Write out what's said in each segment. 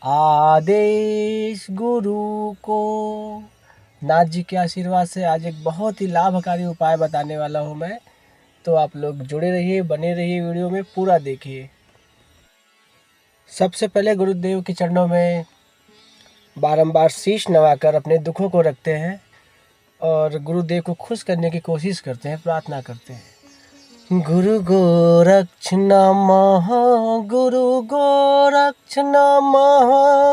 आदेश गुरु को। नाथ जी के आशीर्वाद से आज एक बहुत ही लाभकारी उपाय बताने वाला हूँ मैं, तो आप लोग जुड़े रहिए, बने रहिए, वीडियो में पूरा देखिए। सबसे पहले गुरुदेव के चरणों में बारंबार शीश नवाकर अपने दुखों को रखते हैं और गुरुदेव को खुश करने की कोशिश करते हैं, प्रार्थना करते हैं। गुरु गोरक्ष नमः, गुरु गोरक्ष नमः,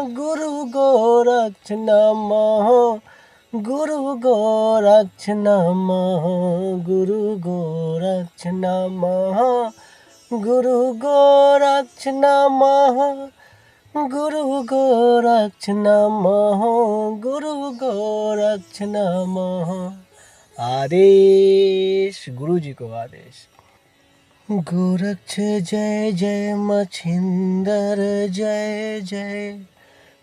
गुरु गोरक्ष नमः, गुरु गोरक्ष नमः, गुरु गोरक्ष नमः, गुरु गोरक्ष नमः, गुरु गोरक्ष नमः, गुरु गोरक्ष नमः। आदेश गुरु जी को आदेश। गोरक्ष जय जय मछिंदर जय जय,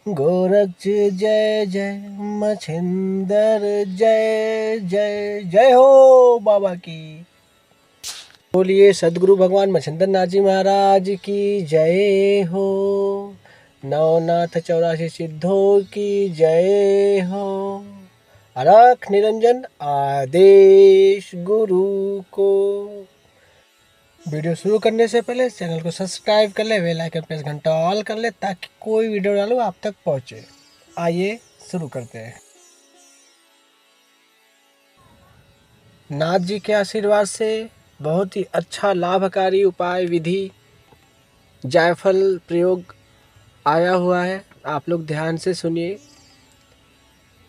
गोरक्ष जय जय मछिंदर जय जय। जय हो बाबा की। बोलिए सदगुरु भगवान मछिंदर नाथ जी महाराज की जय हो। नवनाथ 84 सिद्धों की जय हो। अलख निरंजन आदेश गुरु को। वीडियो शुरू करने से पहले चैनल को सब्सक्राइब कर ले, बेल आइकन प्रेस घंटा ऑल कर ले ताकि कोई वीडियो डालो आप तक पहुंचे। आइए शुरू करते हैं। नाथ जी के आशीर्वाद से बहुत ही अच्छा लाभकारी उपाय विधि जायफल प्रयोग आया हुआ है। आप लोग ध्यान से सुनिए,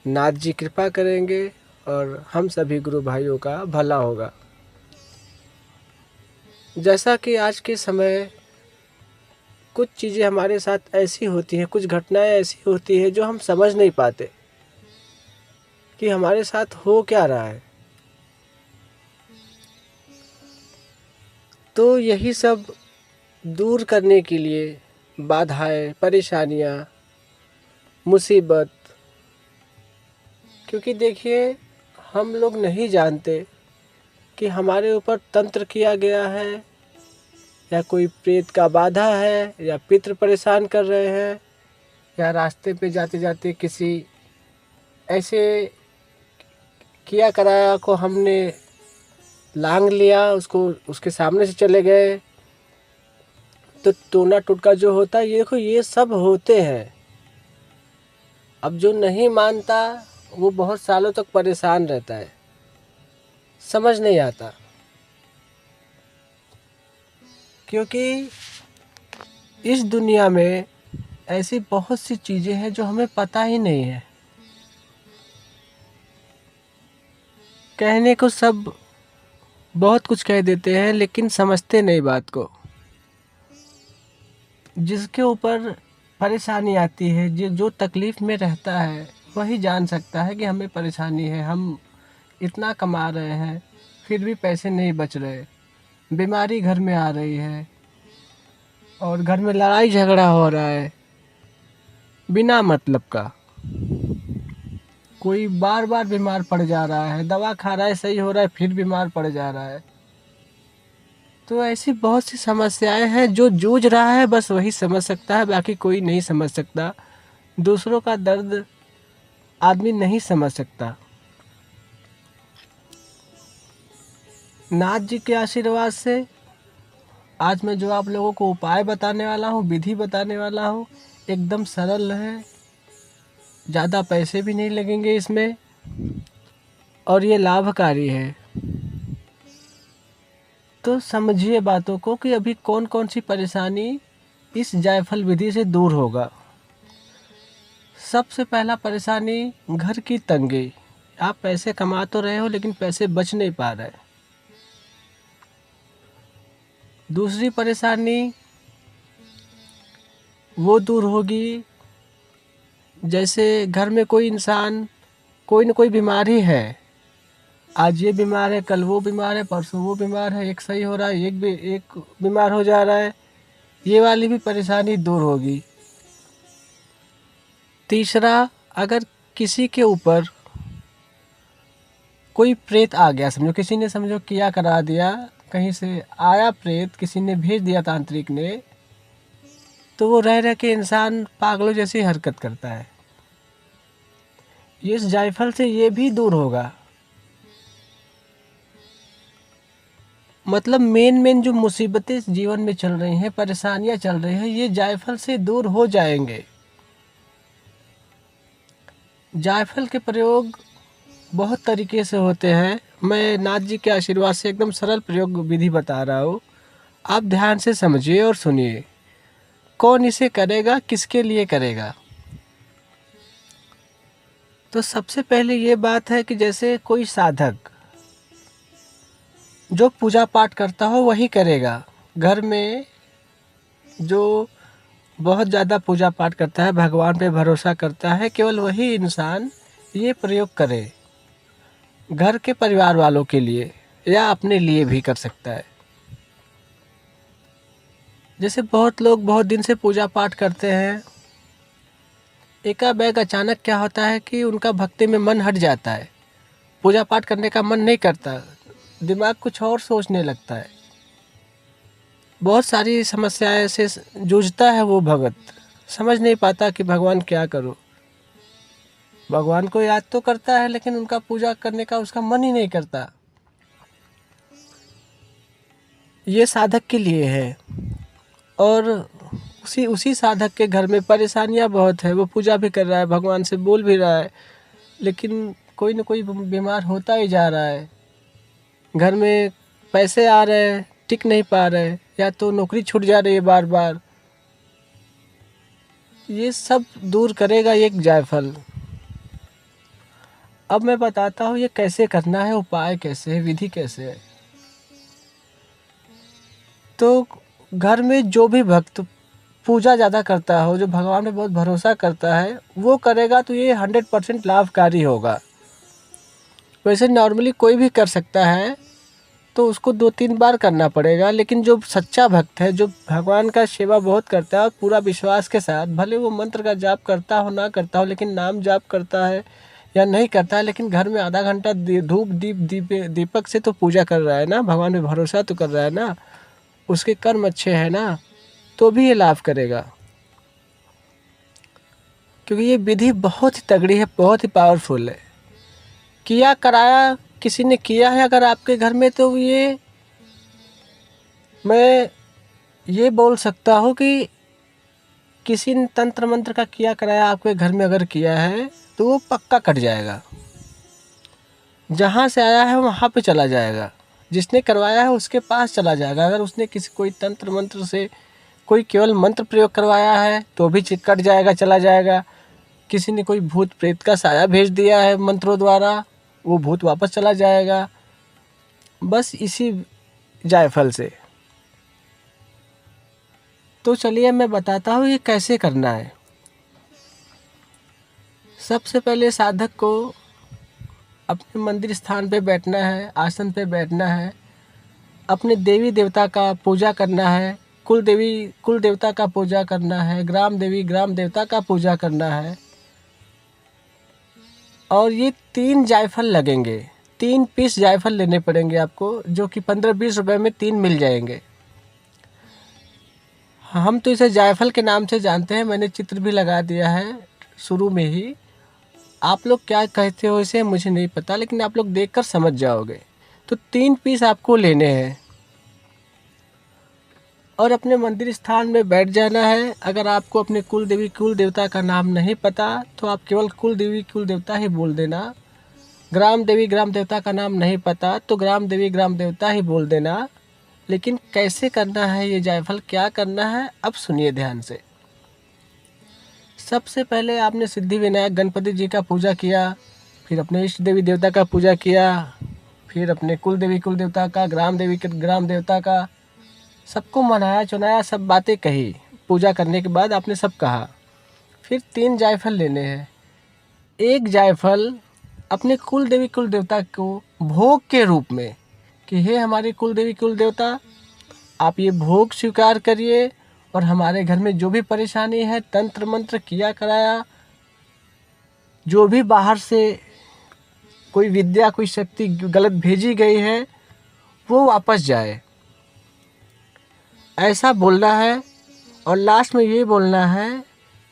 नाथ जी कृपा करेंगे और हम सभी गुरु भाइयों का भला होगा। जैसा कि आज के समय कुछ चीज़ें हमारे साथ ऐसी होती हैं, कुछ घटनाएं ऐसी होती हैं जो हम समझ नहीं पाते कि हमारे साथ हो क्या रहा है। तो यही सब दूर करने के लिए बाधाएं, परेशानियां, मुसीबत, क्योंकि देखिए हम लोग नहीं जानते कि हमारे ऊपर तंत्र किया गया है या कोई प्रेत का बाधा है या पितृ परेशान कर रहे हैं या रास्ते पे जाते जाते किसी ऐसे किया कराया को हमने लांग लिया, उसको उसके सामने से चले गए तो टोना टुटका जो होता है, ये देखो ये सब होते हैं। अब जो नहीं मानता वो बहुत सालों तक परेशान रहता है, समझ नहीं आता, क्योंकि इस दुनिया में ऐसी बहुत सी चीज़ें हैं जो हमें पता ही नहीं है। कहने को सब बहुत कुछ कह देते हैं लेकिन समझते नहीं बात को। जिसके ऊपर परेशानी आती है, जो तकलीफ़ में रहता है वही जान सकता है कि हमें परेशानी है। हम इतना कमा रहे हैं फिर भी पैसे नहीं बच रहे, बीमारी घर में आ रही है और घर में लड़ाई झगड़ा हो रहा है बिना मतलब का। कोई बार बार बीमार पड़ जा रहा है, दवा खा रहा है, सही हो रहा है, फिर बीमार पड़ जा रहा है। तो ऐसी बहुत सी समस्याएं हैं, जो जूझ रहा है बस वही समझ सकता है, बाकी कोई नहीं समझ सकता। दूसरों का दर्द आदमी नहीं समझ सकता। नाथ जी के आशीर्वाद से आज मैं जो आप लोगों को उपाय बताने वाला हूँ, विधि बताने वाला हूँ, एकदम सरल है, ज़्यादा पैसे भी नहीं लगेंगे इसमें और ये लाभकारी है। तो समझिए बातों को कि अभी कौन कौन सी परेशानी इस जायफल विधि से दूर होगा। सबसे पहला परेशानी घर की तंगी। आप पैसे कमा तो रहे हो लेकिन पैसे बच नहीं पा रहे। दूसरी परेशानी वो दूर होगी जैसे घर में कोई इंसान कोई न कोई बीमारी है, आज ये बीमार है, कल वो बीमार है, परसों वो बीमार है, एक सही हो रहा है, एक बीमार हो जा रहा है, ये वाली भी परेशानी दूर होगी। तीसरा, अगर किसी के ऊपर कोई प्रेत आ गया, समझो किसी ने समझो किया करा दिया, कहीं से आया प्रेत, किसी ने भेज दिया तांत्रिक ने, तो वो रह रह के इंसान पागलों जैसी हरकत करता है। इस जायफल से ये भी दूर होगा। मतलब मेन जो मुसीबतें जीवन में चल रही हैं, परेशानियां चल रही हैं, ये जायफल से दूर हो जाएंगे। जायफल के प्रयोग बहुत तरीके से होते हैं। मैं नाथ जी के आशीर्वाद से एकदम सरल प्रयोग विधि बता रहा हूँ, आप ध्यान से समझिए और सुनिए। कौन इसे करेगा, किसके लिए करेगा? तो सबसे पहले ये बात है कि जैसे कोई साधक जो पूजा पाठ करता हो वही करेगा। घर में जो बहुत ज़्यादा पूजा पाठ करता है, भगवान पे भरोसा करता है, केवल वही इंसान ये प्रयोग करे। घर के परिवार वालों के लिए या अपने लिए भी कर सकता है। जैसे बहुत लोग बहुत दिन से पूजा पाठ करते हैं, एकाएक अचानक क्या होता है कि उनका भक्ति में मन हट जाता है, पूजा पाठ करने का मन नहीं करता, दिमाग कुछ और सोचने लगता है। बहुत सारी समस्याएं से जूझता है वो भगत, समझ नहीं पाता कि भगवान क्या करूं। भगवान को याद तो करता है लेकिन उनका पूजा करने का उसका मन ही नहीं करता। ये साधक के लिए है। और उसी साधक के घर में परेशानियां बहुत है। वो पूजा भी कर रहा है, भगवान से बोल भी रहा है, लेकिन कोई न कोई बीमार होता ही जा रहा है। घर में पैसे आ रहे हैं, टिक नहीं पा रहे, या तो नौकरी छूट जा रही है बार बार। ये सब दूर करेगा एक जायफल। अब मैं बताता हूँ ये कैसे करना है, उपाय कैसे है, विधि कैसे है। तो घर में जो भी भक्त पूजा ज़्यादा करता हो, जो भगवान में बहुत भरोसा करता है, वो करेगा तो ये 100% लाभकारी होगा। वैसे नॉर्मली कोई भी कर सकता है तो उसको 2-3 बार करना पड़ेगा, लेकिन जो सच्चा भक्त है, जो भगवान का सेवा बहुत करता है और पूरा विश्वास के साथ, भले वो मंत्र का जाप करता हो ना करता हो, लेकिन नाम जाप करता है या नहीं करता है, लेकिन घर में आधा घंटा धूप दीपक से तो पूजा कर रहा है ना, भगवान में भरोसा तो कर रहा है ना, उसके कर्म अच्छे हैं ना, तो भी ये लाभ करेगा। क्योंकि ये विधि बहुत ही तगड़ी है, बहुत ही पावरफुल है। किया कराया किसी ने किया है अगर आपके घर में, तो ये मैं ये बोल सकता हूँ कि किसी ने तंत्र मंत्र का किया कराया आपके घर में अगर किया है तो वो पक्का कट जाएगा। जहाँ से आया है वहाँ पे चला जाएगा, जिसने करवाया है उसके पास चला जाएगा। अगर उसने किसी कोई तंत्र मंत्र से कोई केवल मंत्र प्रयोग करवाया है तो भी कट जाएगा, चला जाएगा। किसी ने कोई भूत प्रेत का साया भेज दिया है मंत्रों द्वारा, वो भूत वापस चला जाएगा, बस इसी जायफल से। तो चलिए मैं बताता हूँ ये कैसे करना है। सबसे पहले साधक को अपने मंदिर स्थान पे बैठना है, आसन पे बैठना है, अपने देवी देवता का पूजा करना है, कुल देवता का पूजा करना है, ग्राम देवी ग्राम देवता का पूजा करना है। और ये 3 जायफल लगेंगे, 3 पीस जायफल लेने पड़ेंगे आपको, जो कि 15-20 रुपए में 3 मिल जाएंगे। हम तो इसे जायफल के नाम से जानते हैं, मैंने चित्र भी लगा दिया है शुरू में ही। आप लोग क्या कहते हो इसे मुझे नहीं पता, लेकिन आप लोग देखकर समझ जाओगे। तो 3 पीस आपको लेने हैं और अपने मंदिर स्थान में बैठ जाना है। अगर आपको अपने कुल देवी कुल देवता का नाम नहीं पता तो आप केवल कुल देवी कुल देवता ही बोल देना। ग्राम देवी ग्राम देवता का नाम नहीं पता तो ग्राम देवी ग्राम देवता ही बोल देना। लेकिन कैसे करना है ये जायफल, क्या करना है, अब सुनिए ध्यान से। सबसे पहले आपने सिद्धि विनायक गणपति जी का पूजा किया, फिर अपने इष्ट देवी देवता का पूजा किया, फिर अपने कुल देवी कुल देवता का, ग्राम देवी ग्राम देवता का, सबको मनाया चुनाया, सब बातें कही। पूजा करने के बाद आपने सब कहा। फिर 3 जायफल लेने हैं। एक जायफल अपने कुल देवी कुल देवता को भोग के रूप में कि हे हमारे कुल देवी कुल देवता, आप ये भोग स्वीकार करिए और हमारे घर में जो भी परेशानी है, तंत्र मंत्र किया कराया, जो भी बाहर से कोई विद्या कोई शक्ति गलत भेजी गई है, वो वापस जाए, ऐसा बोलना है। और लास्ट में ये बोलना है,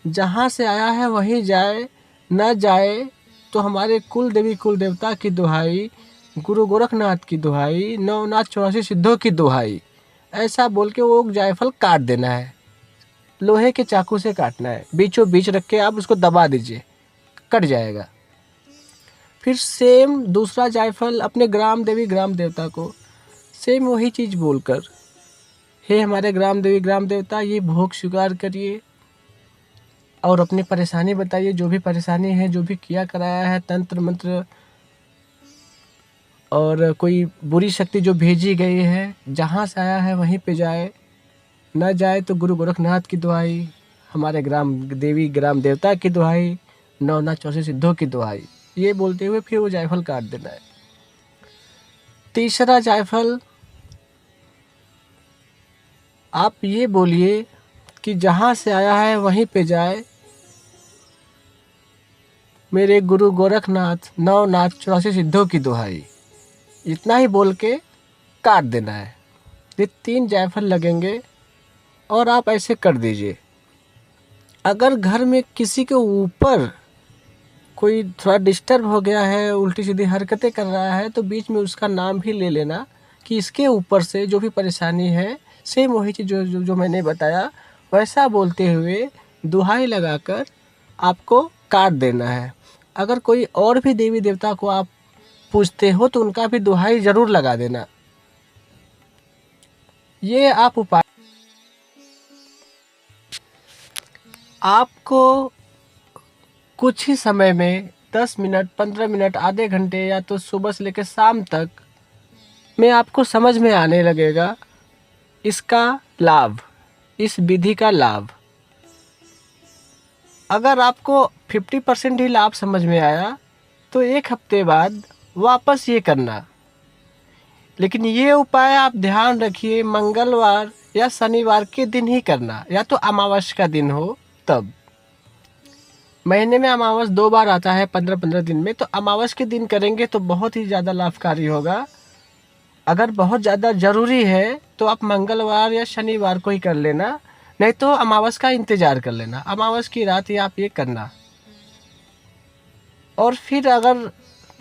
जहाँ से आया है वहीं जाए, न जाए तो हमारे कुल देवी कुल देवता की दुहाई, गुरु गोरखनाथ की दुहाई, नवनाथ 84 सिद्धों की दुहाई। ऐसा बोल के वो जायफल काट देना है, लोहे के चाकू से काटना है, बीचों बीच रख के आप उसको दबा दीजिए, कट जाएगा। फिर सेम दूसरा जायफल अपने ग्राम देवी ग्राम देवता को सेम वही चीज़ बोलकर, हे हमारे ग्राम देवी ग्राम देवता, ये भोग स्वीकार करिए और अपनी परेशानी बताइए, जो भी परेशानी है, जो भी किया कराया है, तंत्र मंत्र और कोई बुरी शक्ति जो भेजी गई है, जहाँ से आया है वहीं पे जाए, न जाए तो गुरु गोरखनाथ की दुहाई, हमारे ग्राम देवी ग्राम देवता की दुहाई, नवनाथ 84 सिद्धों की दुहाई। ये बोलते हुए फिर वो जायफल काट देना है। तीसरा जायफल आप ये बोलिए कि जहाँ से आया है वहीं पे जाए, मेरे गुरु गोरखनाथ नवनाथ 84 सिद्धों की दुहाई। इतना ही बोल के काट देना है। ये 3 जायफल लगेंगे और आप ऐसे कर दीजिए। अगर घर में किसी के ऊपर कोई थोड़ा डिस्टर्ब हो गया है, उल्टी सीधी हरकतें कर रहा है, तो बीच में उसका नाम भी ले लेना कि इसके ऊपर से जो भी परेशानी है, सेम वही चीज़ जो मैंने बताया वैसा बोलते हुए दुहाई लगाकर आपको काट देना है। अगर कोई और भी देवी देवता को आप पूजते हो तो उनका भी दुहाई ज़रूर लगा देना। ये आप उपाय आपको कुछ ही समय में 10 मिनट 15 मिनट आधे घंटे या तो सुबह से लेकर शाम तक में आपको समझ में आने लगेगा इसका लाभ, इस विधि का लाभ। अगर आपको 50% ही लाभ समझ में आया तो 1 हफ्ते बाद वापस ये करना। लेकिन ये उपाय आप ध्यान रखिए, मंगलवार या शनिवार के दिन ही करना, या तो अमावस्या का दिन हो तब। महीने में अमावस 2 बार आता है 15-15 दिन में, तो अमावस के दिन करेंगे तो बहुत ही ज़्यादा लाभकारी होगा। अगर बहुत ज़्यादा ज़रूरी है तो आप मंगलवार या शनिवार को ही कर लेना, नहीं तो अमावस का इंतज़ार कर लेना, अमावस की रात ही आप ये करना। और फिर अगर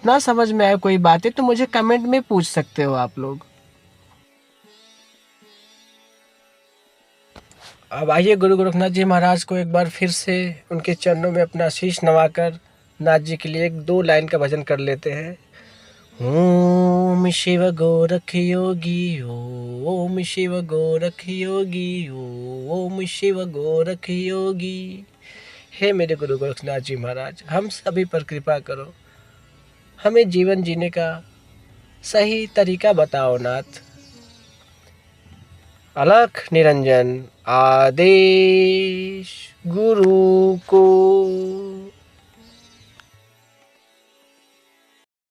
ना समझ में आए कोई बातें तो मुझे कमेंट में पूछ सकते हो आप लोग। अब आइए गुरु गोरखनाथ जी महाराज को एक बार फिर से उनके चरणों में अपना शीश नवाकर नाथ जी के लिए 1-2 लाइन का भजन कर लेते हैं। ओम शिव गोरख योगी, ओम शिव गोरख योगी, ओम शिव गोरख योगी। हे मेरे गुरु गोरखनाथ जी महाराज, हम सभी पर कृपा करो, हमें जीवन जीने का सही तरीका बताओ नाथ। अलख निरंजन आदेश गुरु को।